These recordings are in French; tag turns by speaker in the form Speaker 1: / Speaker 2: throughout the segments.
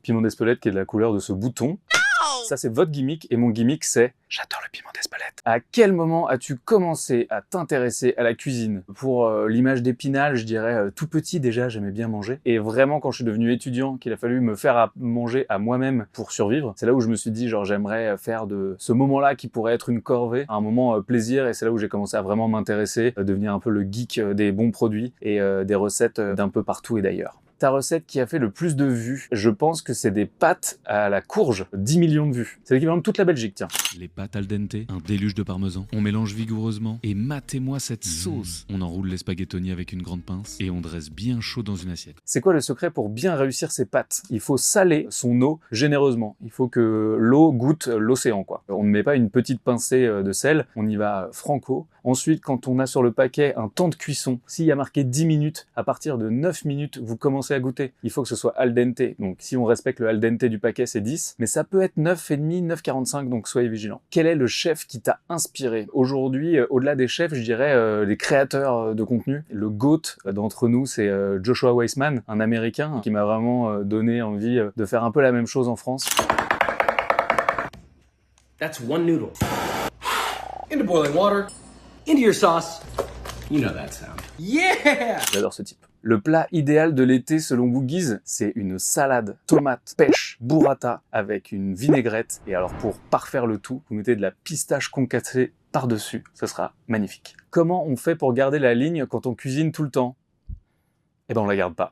Speaker 1: Piment d'Espelette qui est de la couleur de ce bouton. Ça, c'est votre gimmick, et mon gimmick, c'est « J'adore le piment d'Espelette ». À quel moment as-tu commencé à t'intéresser à la cuisine? Pour l'image d'Épinal, je dirais tout petit déjà, j'aimais bien manger. Et vraiment, quand je suis devenu étudiant, qu'il a fallu me faire à manger à moi-même pour survivre, c'est là où je me suis dit, genre, j'aimerais faire de ce moment-là qui pourrait être une corvée, un moment plaisir, et c'est là où j'ai commencé à vraiment m'intéresser, devenir un peu le geek des bons produits et des recettes d'un peu partout et d'ailleurs. Ta recette qui a fait le plus de vues, je pense que c'est des pâtes à la courge, 10 millions de vues. C'est l'équivalent de toute la Belgique, tiens.
Speaker 2: Les pâtes al dente, un déluge de parmesan. On mélange vigoureusement et matez-moi cette sauce. On enroule les spaghettonis avec une grande pince et on dresse bien chaud dans une assiette.
Speaker 1: C'est quoi le secret pour bien réussir ces pâtes? Il faut saler son eau généreusement. Il faut que l'eau goûte l'océan, quoi. On ne met pas une petite pincée de sel, on y va franco. Ensuite, quand on a sur le paquet un temps de cuisson, s'il y a marqué 10 minutes, à partir de 9 minutes, vous commencez à goûter. Il faut que ce soit al dente. Donc si on respecte le al dente du paquet, c'est 10. Mais ça peut être 9,5, 9,45, donc soyez vigilants. Quel est le chef qui t'a inspiré? Aujourd'hui, au-delà des chefs, je dirais les créateurs de contenu. Le GOAT d'entre nous, c'est Joshua Weissman, un Américain qui m'a vraiment donné envie de faire un peu la même chose en France.
Speaker 3: That's one noodle. Into boiling water. Into your sauce. You know that sound. Yeah!
Speaker 1: J'adore ce type. Le plat idéal de l'été selon Woogies, c'est une salade, tomate, pêche, burrata avec une vinaigrette. Et alors pour parfaire le tout, vous mettez de la pistache concassée par-dessus. Ce sera magnifique. Comment on fait pour garder la ligne quand on cuisine tout le temps? Eh ben on la garde pas.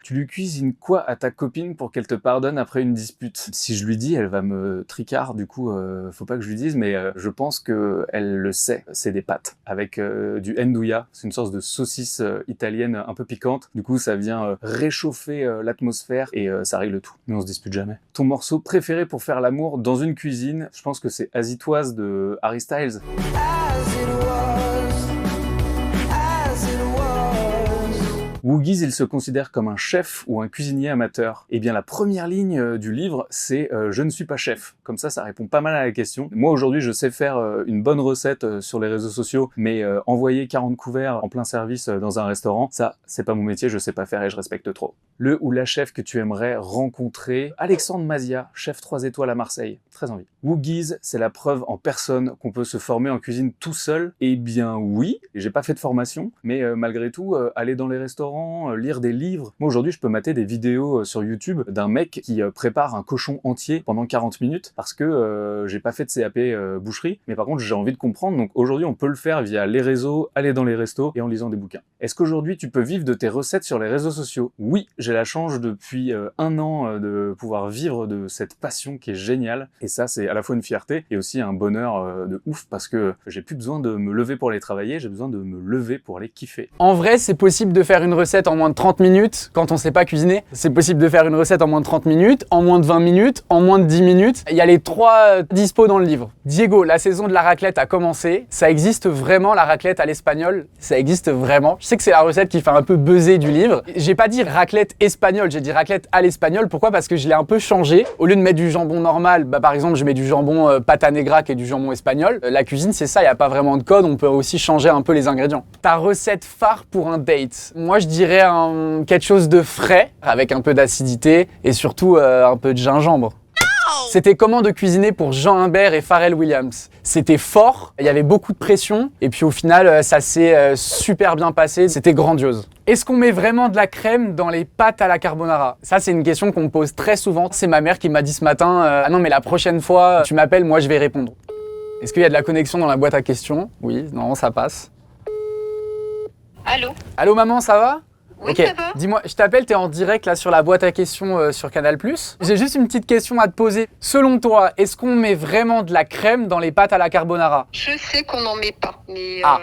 Speaker 1: Tu lui cuisines quoi à ta copine pour qu'elle te pardonne après une dispute? Si je lui dis, elle va me tricard, du coup faut pas que je lui dise, mais je pense que elle le sait. C'est des pâtes avec du ndouya, c'est une sorte de saucisse italienne un peu piquante. Du coup ça vient réchauffer l'atmosphère et ça règle tout. Mais on se dispute jamais. Ton morceau préféré pour faire l'amour dans une cuisine, je pense que c'est Azitoise de Harry Styles. Woogies, il se considère comme un chef ou un cuisinier amateur. Eh bien, la première ligne du livre, c'est « Je ne suis pas chef ». Comme ça répond pas mal à la question. Moi, aujourd'hui, je sais faire une bonne recette sur les réseaux sociaux, mais envoyer 40 couverts en plein service dans un restaurant, ça, c'est pas mon métier, je sais pas faire et je respecte trop. Le ou la chef que tu aimerais rencontrer, Alexandre Mazia, chef 3 étoiles à Marseille. Très envie. Woogies, c'est la preuve en personne qu'on peut se former en cuisine tout seul. Eh bien oui, j'ai pas fait de formation, mais malgré tout, aller dans les restaurants, lire des livres. Moi aujourd'hui je peux mater des vidéos sur YouTube d'un mec qui prépare un cochon entier pendant 40 minutes parce que j'ai pas fait de CAP boucherie, mais par contre j'ai envie de comprendre, donc aujourd'hui on peut le faire via les réseaux, aller dans les restos et en lisant des bouquins. Est-ce qu'aujourd'hui tu peux vivre de tes recettes sur les réseaux sociaux? Oui, j'ai la chance depuis un an de pouvoir vivre de cette passion qui est géniale, et ça c'est à la fois une fierté et aussi un bonheur de ouf parce que j'ai plus besoin de me lever pour aller travailler, j'ai besoin de me lever pour aller kiffer.
Speaker 4: En vrai, c'est possible de faire une recette en moins de 30 minutes quand on sait pas cuisiner. C'est possible de faire une recette en moins de 30 minutes, en moins de 20 minutes, en moins de 10 minutes. Il y a les 3 dispos dans le livre. Diego, la saison de la raclette a commencé. Ça existe vraiment, la raclette à l'espagnol? Ça existe vraiment. Je sais que c'est la recette qui fait un peu buzzer du livre. J'ai pas dit raclette espagnole, j'ai dit raclette à l'espagnol. Pourquoi? Parce que je l'ai un peu changé. Au lieu de mettre du jambon normal, par exemple, je mets du jambon pata negra qui est du jambon espagnol. La cuisine, c'est ça, il n'y a pas vraiment de code. On peut aussi changer un peu les ingrédients. Ta recette phare pour un date? Moi, je dirais quelque chose de frais, avec un peu d'acidité et surtout un peu de gingembre. C'était comment de cuisiner pour Jean Humbert et Pharrell Williams? C'était fort, il y avait beaucoup de pression et puis au final ça s'est super bien passé, c'était grandiose. Est-ce qu'on met vraiment de la crème dans les pâtes à la carbonara? Ça c'est une question qu'on me pose très souvent. C'est ma mère qui m'a dit ce matin ah non mais la prochaine fois tu m'appelles, moi je vais répondre. Est-ce qu'il y a de la connexion dans la boîte à questions? Oui, non, ça passe.
Speaker 5: Allô?
Speaker 4: Allô maman, ça va?
Speaker 5: Oui,
Speaker 4: ok,
Speaker 5: ça va.
Speaker 4: dis-moi, je t'appelle, t'es en direct là sur la boîte à questions sur Canal+. J'ai juste une petite question à te poser. Selon toi, est-ce qu'on met vraiment de la crème dans les pâtes à la carbonara?
Speaker 5: Je sais qu'on n'en met pas, mais
Speaker 4: Ah.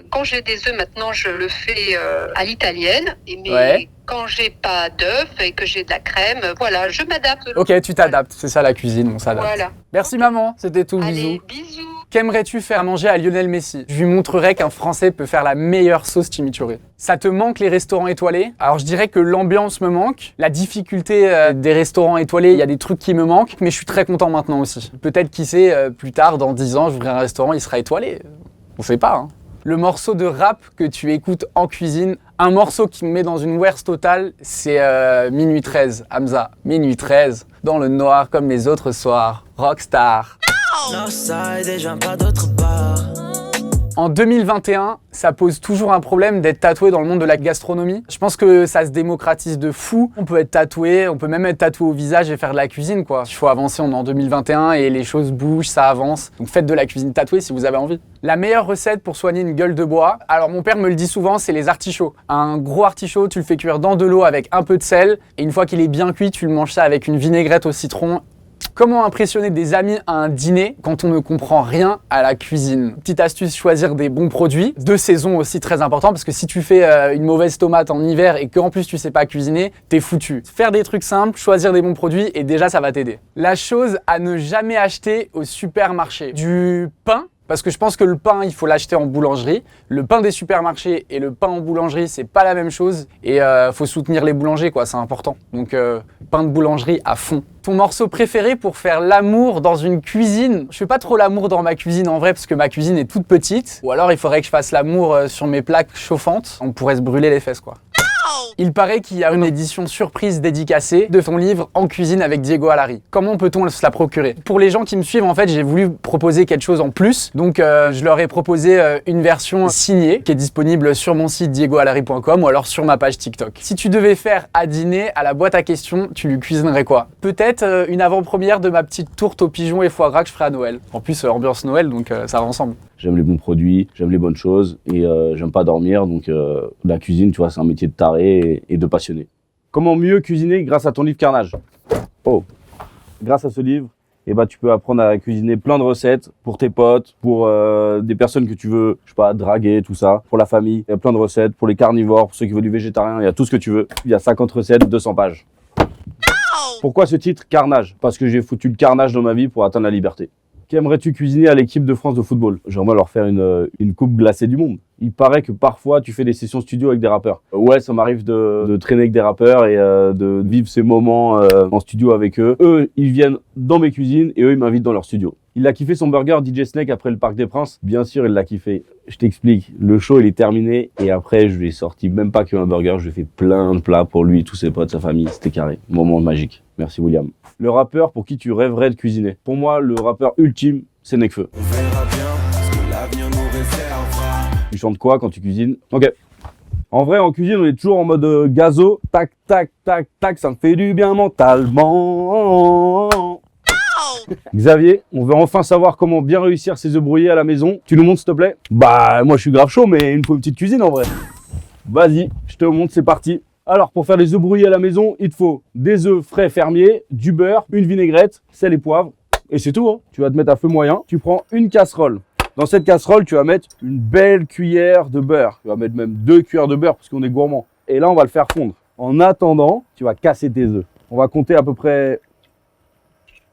Speaker 5: quand j'ai des œufs maintenant, je le fais à l'italienne. Mais
Speaker 4: Ouais.
Speaker 5: quand j'ai pas d'œufs et que j'ai de la crème, voilà, je m'adapte.
Speaker 4: Ok, tu t'adaptes, c'est ça la cuisine, on s'adapte.
Speaker 5: Voilà.
Speaker 4: Merci maman, c'était tout,
Speaker 5: Allez,
Speaker 4: bisous.
Speaker 5: bisous.
Speaker 4: Qu'aimerais-tu faire manger à Lionel Messi? Je lui montrerai qu'un Français peut faire la meilleure sauce chimichurri. Ça te manque les restaurants étoilés? Alors je dirais que l'ambiance me manque, la difficulté des restaurants étoilés, il y a des trucs qui me manquent, mais je suis très content maintenant aussi. Peut-être qui sait, plus tard, dans 10 ans, j'ouvrirai un restaurant, il sera étoilé. On sait pas, hein. Le morceau de rap que tu écoutes en cuisine, un morceau qui me met dans une werse totale, c'est Minuit 13, Hamza. Minuit 13, dans le noir comme les autres soirs, rockstar.
Speaker 6: Northside et j'aime pas d'autre part.
Speaker 4: En 2021, ça pose toujours un problème d'être tatoué dans le monde de la gastronomie. Je pense que ça se démocratise de fou. On peut être tatoué, on peut même être tatoué au visage et faire de la cuisine, quoi. Il faut avancer, on est en 2021 et les choses bougent, ça avance. Donc faites de la cuisine tatouée si vous avez envie. La meilleure recette pour soigner une gueule de bois, alors mon père me le dit souvent, c'est les artichauts. Un gros artichaut, tu le fais cuire dans de l'eau avec un peu de sel et une fois qu'il est bien cuit, tu le manges ça avec une vinaigrette au citron. Comment impressionner des amis à un dîner quand on ne comprend rien à la cuisine? Petite astuce, choisir des bons produits. De saison aussi très important parce que si tu fais une mauvaise tomate en hiver et qu'en plus tu sais pas cuisiner, t'es foutu. Faire des trucs simples, choisir des bons produits et déjà ça va t'aider. La chose à ne jamais acheter au supermarché. Du pain. Parce que je pense que le pain, il faut l'acheter en boulangerie. Le pain des supermarchés et le pain en boulangerie, c'est pas la même chose. Et faut soutenir les boulangers, quoi, c'est important. Donc pain de boulangerie à fond. Ton morceau préféré pour faire l'amour dans une cuisine? Je fais pas trop l'amour dans ma cuisine en vrai parce que ma cuisine est toute petite. Ou alors il faudrait que je fasse l'amour sur mes plaques chauffantes. On pourrait se brûler les fesses, quoi. Il paraît qu'il y a une édition surprise dédicacée de ton livre En cuisine avec Diego Allary. Comment peut-on se la procurer? Pour les gens qui me suivent, en fait, j'ai voulu proposer quelque chose en plus. Donc, je leur ai proposé une version signée qui est disponible sur mon site diegoallary.com ou alors sur ma page TikTok. Si tu devais faire à dîner à la boîte à questions, tu lui cuisinerais quoi? Peut-être une avant-première de ma petite tourte aux pigeons et foie gras que je ferai à Noël. En plus, ambiance Noël, donc ça va ensemble.
Speaker 7: J'aime les bons produits, j'aime les bonnes choses et j'aime pas dormir. Donc la cuisine, tu vois, c'est un métier de taré et de passionné. Comment mieux cuisiner grâce à ton livre Carnage? Oh, grâce à ce livre, eh ben, tu peux apprendre à cuisiner plein de recettes pour tes potes, pour des personnes que tu veux, je sais pas, draguer, tout ça, pour la famille. Il y a plein de recettes pour les carnivores, pour ceux qui veulent du végétarien, il y a tout ce que tu veux. Il y a 50 recettes, 200 pages. Pourquoi ce titre Carnage? Parce que j'ai foutu le carnage dans ma vie pour atteindre la liberté. Qu'aimerais-tu cuisiner à l'équipe de France de football? J'aimerais leur faire une coupe glacée du monde. Il paraît que parfois tu fais des sessions studio avec des rappeurs. Ouais, ça m'arrive de traîner avec des rappeurs et de vivre ces moments en studio avec eux. Eux, ils viennent dans mes cuisines et eux, ils m'invitent dans leur studio. Il a kiffé son burger DJ Snake après le Parc des Princes. Bien sûr, il l'a kiffé. Je t'explique. Le show, il est terminé et après, je lui ai sorti même pas qu'un burger. Je lui ai fait plein de plats pour lui, tous ses potes, sa famille. C'était carré. Moment magique. Merci William. Le rappeur pour qui tu rêverais de cuisiner? Pour moi, le rappeur ultime, c'est Nekfeu.
Speaker 6: On verra bien ce que l'avenir nous réservera.
Speaker 7: Tu chantes quoi quand tu cuisines? Ok. En vrai, en cuisine, on est toujours en mode gazo. Tac, tac, tac, tac, ça me fait du bien mentalement. Xavier, on veut enfin savoir comment bien réussir ses œufs brouillés à la maison. Tu nous montres s'il te plaît? Bah, moi je suis grave chaud, mais il me faut une petite cuisine en vrai. Vas-y, je te montre, c'est parti. Alors, pour faire les œufs brouillés à la maison, il te faut des œufs frais fermiers, du beurre, une vinaigrette, sel et poivre. Et c'est tout, hein. Tu vas te mettre à feu moyen. Tu prends une casserole. Dans cette casserole, tu vas mettre une belle cuillère de beurre. Tu vas mettre même 2 cuillères de beurre parce qu'on est gourmand. Et là, on va le faire fondre. En attendant, tu vas casser tes œufs. On va compter à peu près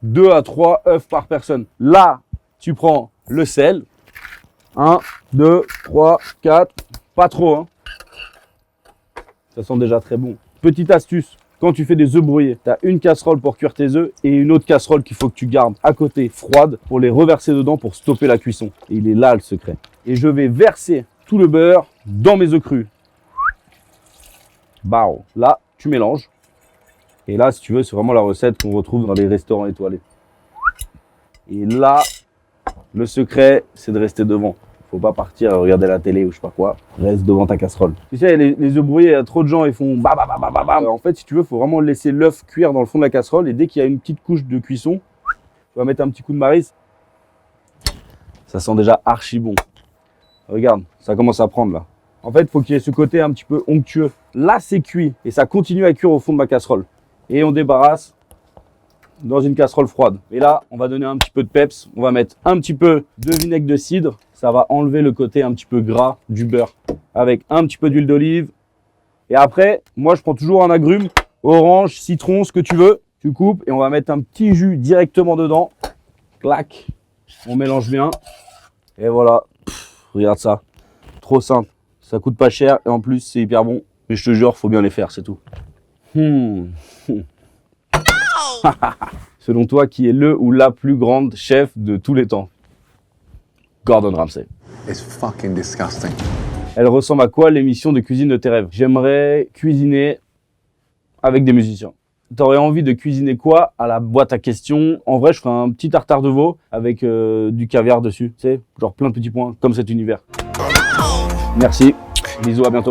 Speaker 7: 2 à 3 œufs par personne. Là, tu prends le sel. 1, 2, 3, 4. Pas trop, hein. Ça sent déjà très bon. Petite astuce, quand tu fais des œufs brouillés, tu as une casserole pour cuire tes œufs et une autre casserole qu'il faut que tu gardes à côté froide pour les reverser dedans pour stopper la cuisson. Et il est là le secret. Et je vais verser tout le beurre dans mes œufs crus. Bao. Là, tu mélanges. Et là, si tu veux, c'est vraiment la recette qu'on retrouve dans les restaurants étoilés. Et là, le secret, c'est de rester devant. Faut pas partir regarder la télé ou je sais pas quoi. Reste devant ta casserole. Tu sais, les œufs brouillés, il y a trop de gens, ils font bah bah bah bah bah bah. En fait, si tu veux, faut vraiment laisser l'œuf cuire dans le fond de la casserole. Et dès qu'il y a une petite couche de cuisson, tu vas mettre un petit coup de maryse. Ça sent déjà archi bon. Regarde, ça commence à prendre là. En fait, faut qu'il y ait ce côté un petit peu onctueux. Là, c'est cuit et ça continue à cuire au fond de ma casserole. Et on débarrasse dans une casserole froide. Et là, on va donner un petit peu de peps. On va mettre un petit peu de vinaigre de cidre. Ça va enlever le côté un petit peu gras du beurre. Avec un petit peu d'huile d'olive. Et après, moi, je prends toujours un agrume. Orange, citron, ce que tu veux. Tu coupes et on va mettre un petit jus directement dedans. Clac. On mélange bien. Et voilà. Regarde ça. Trop simple. Ça coûte pas cher et en plus, c'est hyper bon. Mais je te jure, faut bien les faire, c'est tout. Selon toi, qui est le ou la plus grande chef de tous les temps? Gordon Ramsay.
Speaker 6: It's fucking disgusting.
Speaker 7: Elle ressemble à quoi l'émission de cuisine de tes rêves? J'aimerais cuisiner avec des musiciens. T'aurais envie de cuisiner quoi à la boîte à questions? En vrai, je ferais un petit tartare de veau avec du caviar dessus, tu sais, genre plein de petits points, comme cet univers. Merci, bisous, à bientôt.